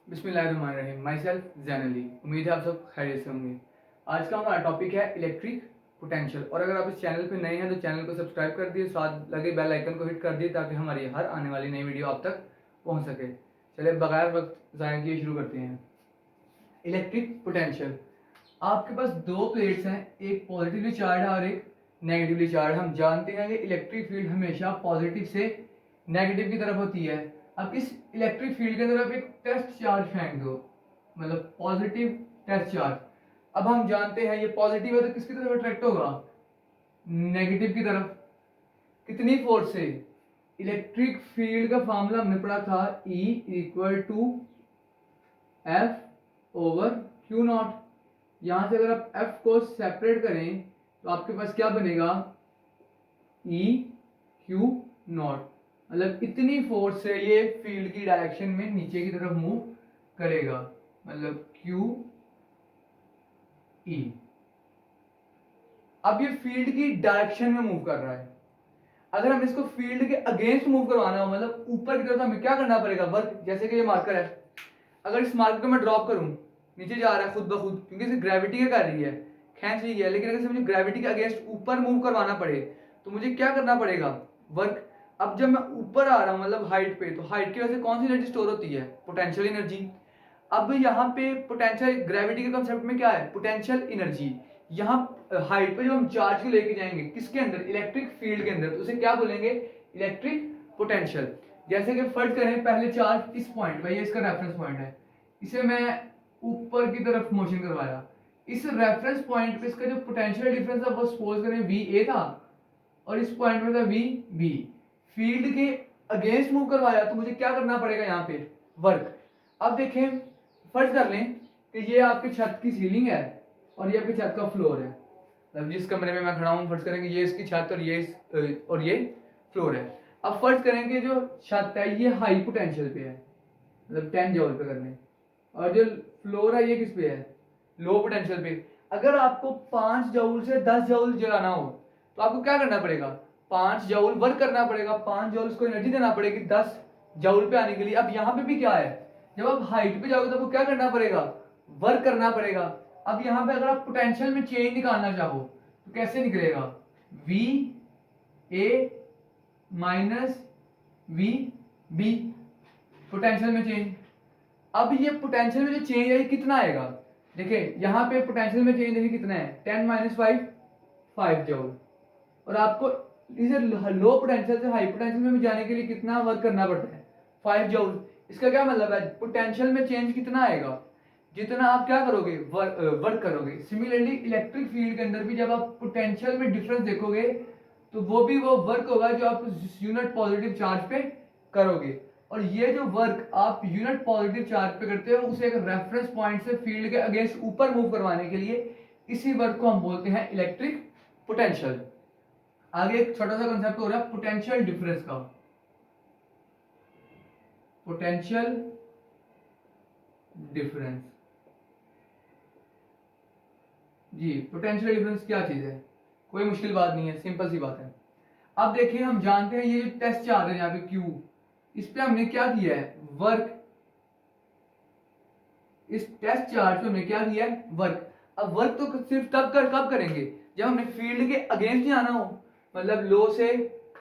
बिस्मिल्लाहिर्रहमानिर्रहीम। My self Jain Ali. उम्मीद है आप सब खैरियत से होंगे। आज का हमारा टॉपिक है इलेक्ट्रिक पोटेंशियल। और अगर आप इस चैनल पे नए हैं तो चैनल को सब्सक्राइब कर दिए, साथ लगे बेल आइकन को हिट कर दिए ताकि हमारी हर आने वाली नई वीडियो आप तक पहुंच सके। चलिए बगैर वक्त ज़ाया किए शुरू करते हैं। इलेक्ट्रिक पोटेंशियल, आपके पास दो प्लेट्स हैं, एक पॉजिटिवली चार्ज है और एक नेगेटिवली चार्ज। हम जानते हैं कि इलेक्ट्रिक फील्ड हमेशा पॉजिटिव से नेगेटिव की तरफ होती है। अब इस इलेक्ट्रिक फील्ड के अंदर आप एक टेस्ट चार्ज फेंक दो, मतलब पॉजिटिव टेस्ट चार्ज। अब हम जानते हैं ये पॉजिटिव है तो किसकी तरफ अट्रैक्ट होगा? नेगेटिव की तरफ। कितनी फोर्स से? इलेक्ट्रिक फील्ड का फॉर्मूला हमने पढ़ा था, E equal to F over Q naught. यहां से अगर आप F को सेपरेट करें तो आपके पास क्या बनेगा? E Q not. मतलब इतनी फोर्स से ये फील्ड की डायरेक्शन में नीचे की तरफ मूव करेगा, मतलब क्यू ई। अब ये फील्ड की डायरेक्शन में मूव कर रहा है। अगर हम इसको फील्ड के अगेंस्ट मूव करवाना हो, मतलब ऊपर की तरफ, हमें क्या करना पड़ेगा? वर्क। जैसे कि ये मार्कर है, अगर इस मार्कर को मैं ड्रॉप करूं, नीचे जा रहा है खुद ब खुद क्योंकि इसे ग्रेविटी क्या कर रही है, खींच रही है। लेकिन अगर मुझे ग्रेविटी के अगेंस्ट ऊपर मूव करवाना पड़े तो मुझे क्या करना पड़ेगा? वर्क। अब जब मैं ऊपर आ रहा हूं, मतलब हाइट पे, तो हाइट की वजह से कौन सी एनर्जी स्टोर होती है? Potential energy. अब यहाँ पे पोटेंशियल, ग्रेविटी के कंसेप्ट में क्या है? Potential energy. यहाँ हाइट पे जो हम चार्ज को लेके जाएंगे, किसके अंदर? इलेक्ट्रिक फील्ड के अंदर, तो उसे क्या बोलेंगे? Electric potential. जैसे कि फर्स्ट करें, पहले चार्ज इस पॉइंट पे, ये इसका रेफरेंस पॉइंट है, इसे मैं ऊपर की तरफ मोशन करवाया। इस रेफरेंस पॉइंट पे इसका जो पोटेंशियल डिफरेंस था वो सपोज करें वी ए था, और इस पॉइंट में था वी बी। फील्ड के अगेंस्ट मूव करवाया तो मुझे क्या करना पड़ेगा यहाँ पे? वर्क। अब देखें, फर्ज कर लें कि ये आपकी छत की सीलिंग है और ये आपकी छत का फ्लोर है। मतलब जिस कमरे में मैं खड़ा हूँ, फर्ज करेंगे ये इसकी छत और ये फ्लोर है। अब फर्ज करेंगे जो छत है ये हाई पोटेंशियल पे है, मतलब 10 जूल पे करने, और जो फ्लोर है ये किस पे है? लो पोटेंशियल पे। अगर आपको 5 जूल से 10 जूल जलाना हो तो आपको क्या करना पड़ेगा? 5 जूल वर्क करना पड़ेगा, 5 जूल उसको एनर्जी देना पड़ेगी 10 जूल पे आने के लिए। अब यहाँ पे भी क्या है, जब आप हाइट पे जाओगे तो आपको क्या करना पड़ेगा? वर्क करना पड़ेगा। अब यहाँ पे अगर आप पोटेंशियल में चेंज निकालना चाहो तो कैसे निकलेगा? V A minus V B, potential में चेंज। अब ये पोटेंशियल में जो चेंज है ये कितना आएगा? देखिए यहाँ पे पोटेंशियल में चेंज देखिए कितना है, 10 माइनस 5 जूल। और आपको इसे लो पोटेंशियल से हाई पोटेंशियल में जाने के लिए कितना वर्क करना पड़ता है? 5 जूल। इसका क्या मतलब है? पोटेंशियल में चेंज कितना आएगा? जितना आप क्या करोगे? वर्क करोगे। सिमिलरली इलेक्ट्रिक फील्ड के अंदर भी जब आप पोटेंशियल में डिफरेंस देखोगे तो वो भी वो वर्क होगा जो आप यूनिट पॉजिटिव चार्ज पे करोगे। और ये जो वर्क आप यूनिट पॉजिटिव चार्ज पे करते हो उसे एक रेफरेंस पॉइंट से फील्ड के अगेंस्ट ऊपर मूव करवाने के लिए, इसी वर्क को हम बोलते हैं इलेक्ट्रिक पोटेंशियल। आगे एक छोटा सा कंसेप्ट हो रहा है पोटेंशियल डिफरेंस का। पोटेंशियल डिफरेंस, जी पोटेंशियल डिफरेंस क्या चीज है? कोई मुश्किल बात नहीं है, सिंपल सी बात है। अब देखिए हम जानते हैं ये जो टेस्ट चार्ज है यहाँ पे Q, इस पे हमने क्या किया है? वर्क। इस टेस्ट चार्ज पे हमने क्या किया है? वर्क। अब वर्क तो सिर्फ कब करेंगे? जब हमने फील्ड के अगेंस्ट जाना हो, मतलब लो से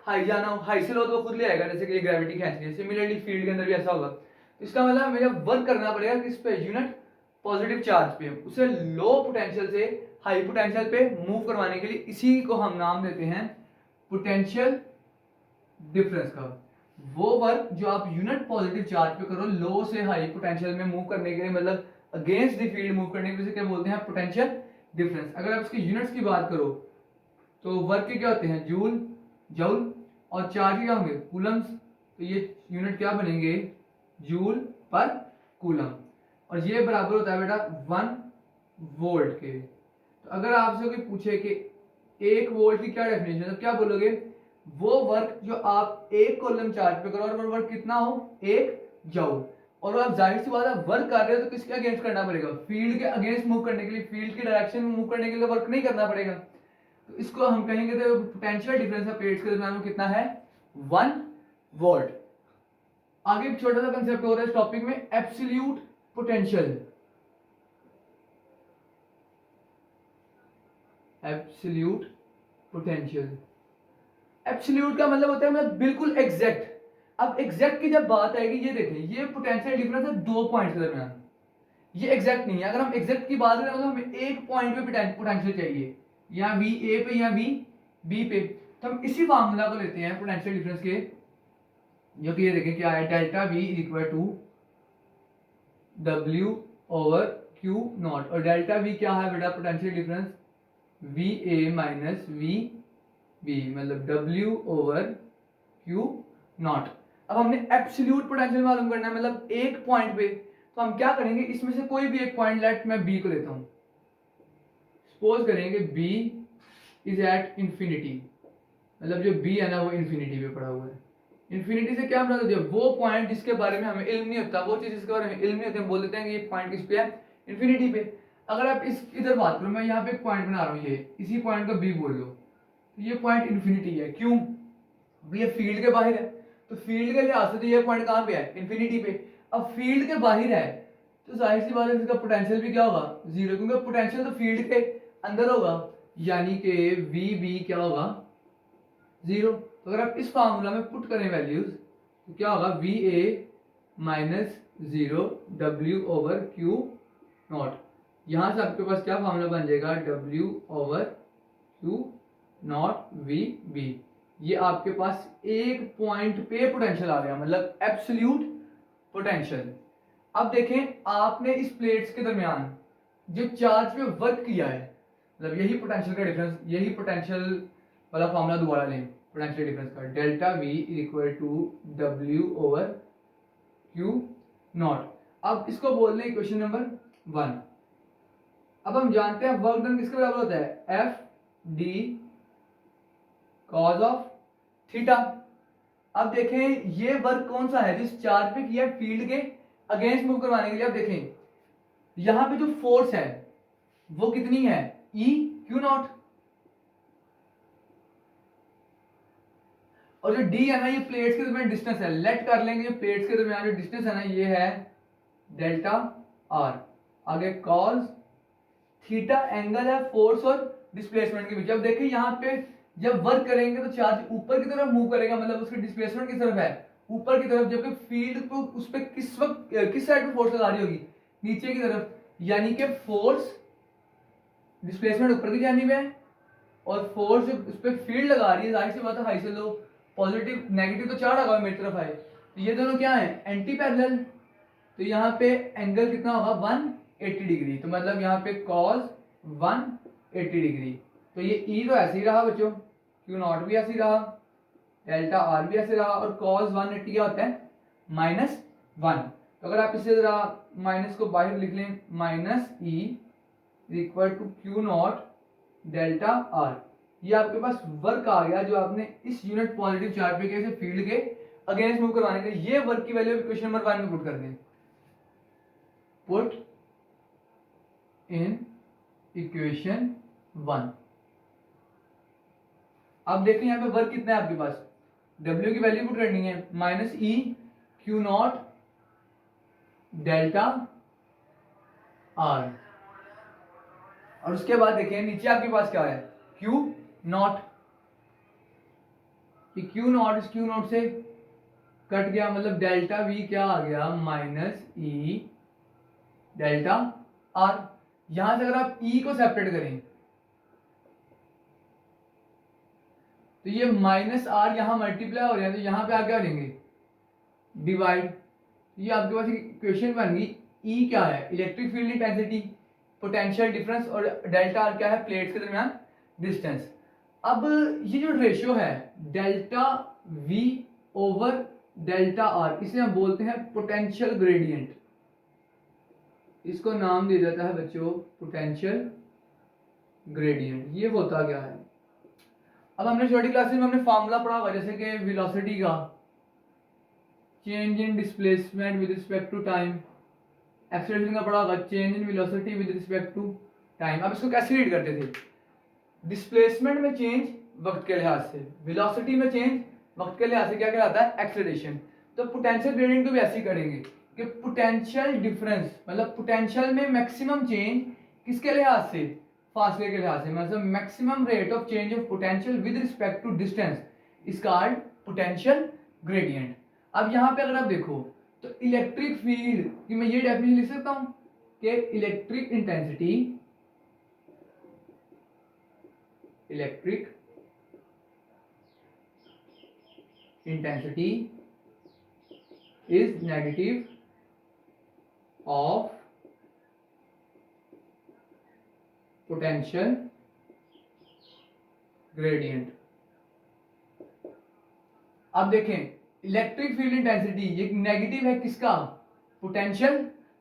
हाई जाना हो। हाई से लो तो खुद ले आएगा, जैसे कि ग्रेविटी खींच रही है। सिमिलरली फील्ड के अंदर भी ऐसा होगा। इसका मतलब हमें जब वर्क करना पड़ेगा किस पे? यूनिट पॉजिटिव चार्ज पे, उसे लो पोटेंशियल से हाई पोटेंशियल पे मूव करवाने के लिए, इसी को हम नाम देते हैं पोटेंशियल डिफरेंस का। वो वर्क जो आप यूनिट पॉजिटिव चार्ज पे करो लो से हाई पोटेंशियल में मूव करने के लिए, मतलब अगेंस्ट द फील्ड मूव करने के लिए, क्या बोलते हैं? Potential difference. अगर आप इसके यूनिट्स की बात करो तो वर्क के क्या होते हैं? जूल, जूल, और चार्ज क्या होंगे? कूलम्स। तो ये यूनिट क्या बनेंगे? जूल पर कूलम। और ये बराबर होता है बेटा 1 वोल्ट के। तो अगर आपसे कोई पूछे कि 1 वोल्ट की क्या डेफिनेशन है तो क्या बोलोगे? वो वर्क जो आप 1 कूलम चार्ज पे करो और वो वर्क कितना हो? 1 जूल। और आप जाहिर सी बात है वर्क कर रहे हो तो किसके अगेंस्ट करना पड़ेगा? फील्ड के अगेंस्ट मूव करने के लिए, फील्ड की डायरेक्शन में मूव करने के लिए वर्क नहीं करना पड़ेगा। तो इसको हम कहेंगे तो पोटेंशियल डिफरेंस ऑफ प्लेट्स के दरमियान कितना है? 1 वोल्ट। आगे एक छोटा सा कंसेप्ट हो रहा है इस टॉपिक में, absolute potential, absolute potential. Absolute का मतलब होता है मतलब बिल्कुल एग्जैक्ट। अब एग्जैक्ट की जब बात आएगी, ये देखें, ये पोटेंशियल डिफरेंस है दो पॉइंट के दरमियान, ये एग्जैक्ट नहीं है। अगर हम एग्जैक्ट की बात करें मतलब हमें एक पॉइंट पे पोटेंशियल चाहिए, या वी ए पे या वी बी पे, तो हम इसी फार्मूला को लेते हैं पोटेंशियल डिफरेंस के, जो कि ये देखें क्या है, delta V equal to W over Q naught. और डेल्टा वी क्या है बेटा, potential difference V A minus V B, मतलब डब्ल्यू ओवर क्यू नॉट। अब हमने एब्सोल्यूट पोटेंशियल मालूम करना है, मतलब एक पॉइंट पे, तो हम क्या करेंगे, इसमें से कोई भी एक पॉइंट, लेट मैं बी को लेता हूं, सपोज करेंगे बी इज एट इंफिनिटी, मतलब जो बी है ना वो इंफिनिटी पे पड़ा हुआ है। इंफिनिटी से क्या मतलब होता है, वो पॉइंट जिसके बारे में हमें इल्म नहीं होता, वो चीज जिसके बारे में इल्म नहीं होती, हम बोल देते हैं कि ये पॉइंट किस पे है, इंफिनिटी पे। अगर आप इस इधर बात करो, मैं यहाँ पे एक पॉइंट बना रहा हूँ, ये इसी पॉइंट को बी बोल लो, तो ये पॉइंट इंफिनिटी है। क्यों? ये फील्ड के बाहर है, तो फील्ड के लिहाज से तो ये पॉइंट कहाँ पे है, इंफिनिटी पे। अब फील्ड के बाहर है तो जाहिर सी बात है इसका पोटेंशियल भी क्या होगा, जीरो, क्योंकि पोटेंशियल तो फील्ड के अंदर होगा, यानी कि वी बी क्या होगा, जीरो। तो अगर आप इस फार्मूला में पुट करें वैल्यूज, तो क्या होगा, V A minus zero W over Q naught. यहां से आपके पास क्या फार्मूला बन जाएगा, W over Q naught V B. ये आपके पास एक पॉइंट पे पोटेंशियल आ गया, मतलब एब्सोल्यूट पोटेंशियल। अब देखें, आपने इस प्लेट्स के दरमियान जो चार्ज पे वर्क किया है, मतलब यही पोटेंशियल का डिफरेंस, यही पोटेंशियल वाला फार्मूला दोबारा लें पोटेंशियल डिफरेंस का, delta V equal to W over Q naught. अब इसको बोल लें इक्वेशन नंबर 1। अब हम जानते हैं वर्क डन किसके बराबर होता है, F D cause of theta. अब देखें ये वर्क कौन सा है, जिस चार्ज पे किया फील्ड के अगेंस्ट मूव करवाने के लिए। अब देखें यहां पे जो फोर्स है वो कितनी है, ई क्यू नॉट, और जो डी है ना ये प्लेट्स के दरमियान डिस्टेंस है, लेट कर लेंगे जो प्लेट्स के दरमियान जो डिस्टेंस है ना ये है डेल्टा आर। आगे कॉज थीटा एंगल है फोर्स और डिस्प्लेसमेंट के बीच। अब देखिए यहाँ पे जब वर्क करेंगे तो चार्ज ऊपर की तरफ मूव करेगा, मतलब उसकी डिस्प्लेसमेंट किस तरफ है, ऊपर की तरफ, जबकि फील्ड को उस पर किस वक्त किस साइड पे फोर्स लगा रही होगी, नीचे की तरफ, यानी कि फोर्स डिस्प्लेसमेंट ऊपर की जानिब है, और फोर्स जो उस पर फील्ड लगा रही है, जाहिर सी बात है हाई से लो, पॉजिटिव नेगेटिव तो चार लगा मेरी तरफ आए, तो ये दोनों क्या है, एंटी पैरेलल। तो यहाँ पे एंगल कितना होगा, 180 डिग्री। तो मतलब यहाँ पे कॉस 180 डिग्री। तो ये ई तो ऐसे ही रहा बच्चों, क्यू नॉट भी ऐसे ही रहा, डेल्टा आर भी ऐसे रहा, और कॉस 180 क्या होता है, -1। तो अगर आप इसे जरा माइनस को बाहर लिख लें, minus E equal to Q naught delta R, ये आपके पास वर्क आ गया जो आपने इस यूनिट पॉजिटिव चार्ज पे कैसे फील्ड के अगेंस्ट मूव करवाने का। ये वर्क की वैल्यू इक्वेशन नंबर 1 में पुट कर दें, पुट इन इक्वेशन 1। अब देखिए यहाँ पे वर्क कितना है आपके पास, W की वैल्यू पुट करनी है, minus E Q naught delta are, और उसके बाद देखिए नीचे आपके पास क्या है, क्यू नॉट। क्यू नॉट इस क्यू नॉट से कट गया, मतलब डेल्टा वी क्या आ गया, माइनस ई डेल्टा आर। यहां से अगर आप ई को सेपरेट करें तो ये माइनस आर यहां मल्टीप्लाई हो रहा है, तो यहां पे आप क्या करेंगे, डिवाइड। ये आपके पास इक्वेशन बन गई, ई क्या है, electric field intensity, potential difference, और डेल्टा आर क्या है, प्लेट्स के दरमियान डिस्टेंस। अब ये जो रेशियो है delta we over delta R, इसे हम बोलते हैं पोटेंशियल ग्रेडियंट। इसको नाम दिया जाता है बच्चों पोटेंशियल ग्रेडियंट। ये होता क्या है, अब हमने छोटी क्लासेस में हमने फार्मूला पढ़ा हुआ, जैसे कि वेलोसिटी का, change in displacement with respect to time, acceleration का पढ़ा होगा, change in velocity with respect to time. अब इसको कैसे रीड करते थे, डिस्प्लेसमेंट में चेंज वक्त के लिहाज से, वेलोसिटी में चेंज वक्त के लिहाज से क्या कहलाता है, एक्सेलरेशन। तो पोटेंशियल ग्रेडियंट को भी ऐसे ही करेंगे, कि पोटेंशियल डिफरेंस मतलब पोटेंशियल में मैक्सिमम चेंज किसके लिहाज से, फासले के लिहाज से, मतलब maximum rate of change of potential with respect to distance is called potential gradient. अब यहाँ पे अगर आप देखो तो इलेक्ट्रिक फील्ड की मैं ये डेफिनेशन लिख सकता हूं कि electric intensity is negative of potential gradient. अब देखें इलेक्ट्रिक फील्ड इंटेंसिटी ये नेगेटिव है किसका, पोटेंशियल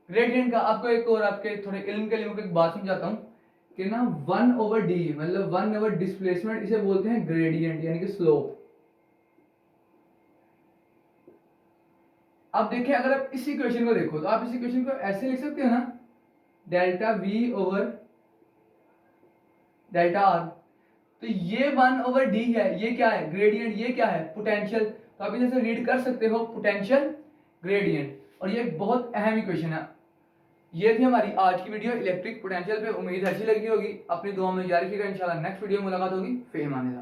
ग्रेडियंट का। आपको एक और आपके थोड़े इल्म के लिए एक बात समझाता हूं कि ना 1/d मतलब 1 डिस्प्लेसमेंट इसे बोलते हैं ग्रेडियंट यानी कि स्लोप। अब देखिए अगर आप इस इक्वेशन को देखो तो आप इस इक्वेशन को ऐसे लिख सकते हो ना, delta we over delta R. तो ये 1/d है, ये क्या है ग्रेडियंट, ये क्या है पोटेंशियल। तो आप इसे रीड कर सकते हो पोटेंशियल ग्रेडियंट। और ये एक बहुत अहम इक्वेशन है। ये थी हमारी आज की वीडियो इलेक्ट्रिक पोटेंशियल पे। उम्मीद अच्छी लगी होगी। अपनी दुआ में जारी रखिएगा। इंशाल्लाह नेक्स्ट वीडियो में मुलाकात होगी। फिर माने